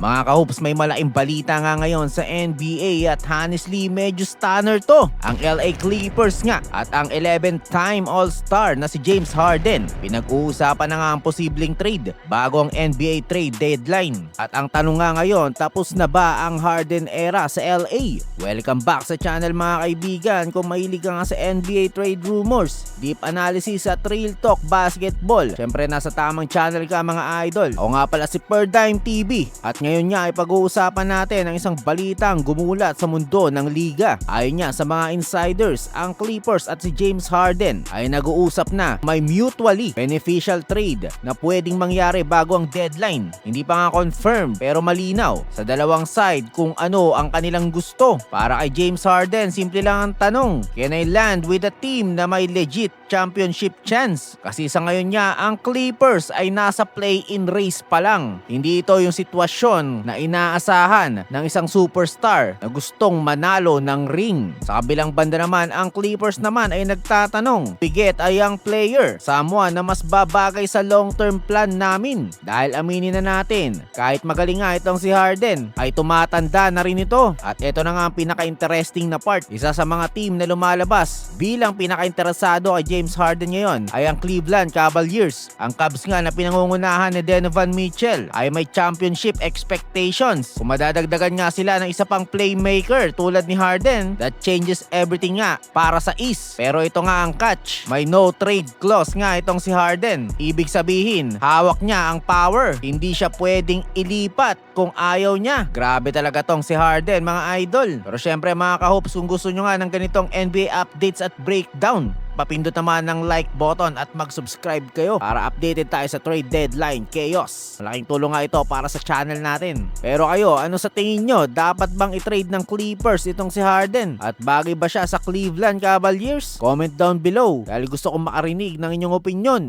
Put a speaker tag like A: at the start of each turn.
A: Mga kahoops, may malaking balita nga ngayon sa NBA at honestly medyo stunner to. Ang LA Clippers nga at ang 11th-time All-Star na si James Harden. Pinag-uusapan na nga ang posibleng trade bago ang NBA trade deadline. At ang tanong nga ngayon, tapos na ba ang Harden era sa LA? Welcome back sa channel mga kaibigan. Kung mahilig ka nga sa NBA trade rumors, deep analysis at real talk basketball, syempre nasa tamang channel ka mga idol. Ako nga pala si Perdime TV at ngayon nga ay pag-uusapan natin ang isang balitang gumulat sa mundo ng liga. Ayon nga sa mga insiders, ang Clippers at si James Harden ay nag-uusap na may mutually beneficial trade na pwedeng mangyari bago ang deadline. Hindi pa nga confirm pero malinaw sa dalawang side kung ano ang kanilang gusto. Para kay James Harden, simple lang ang tanong, can I land with a team na may legit championship chance? Kasi sa ngayon nga, ang Clippers ay nasa play-in race pa lang. Hindi ito yung sitwasyon na inaasahan ng isang superstar na gustong manalo ng ring. Sa kabilang banda naman, ang Clippers naman ay nagtatanong, to get a young player, someone na mas babagay sa long-term plan namin. Dahil aminin na natin, kahit magaling nga itong si Harden, ay tumatanda na rin ito. At ito na nga ang pinaka-interesting na part. Isa sa mga team na lumalabas bilang pinaka-interesado kay James Harden ngayon ay ang Cleveland Cavaliers. Ang Cavs nga na pinangungunahan ni Donovan Mitchell ay may championship expectations. Kung madadagdagan nga sila ng isa pang playmaker tulad ni Harden, that changes everything nga para sa East. Pero ito nga ang catch, may no trade clause nga itong si Harden. Ibig sabihin, hawak niya ang power. Hindi siya pwedeng ilipat kung ayaw niya. Grabe talaga tong si Harden mga idol. Pero syempre mga kahoops, kung gusto nyo nga ng ganitong NBA updates at breakdown, papindot naman ng like button at mag-subscribe kayo para updated tayo sa trade deadline chaos. Malaking tulong nga ito para sa channel natin. Pero kayo, ano sa tingin nyo? Dapat bang i-trade ng Clippers itong si Harden? At bagay ba siya sa Cleveland Cavaliers? Comment down below dahil gusto kong makarinig ng inyong opinion.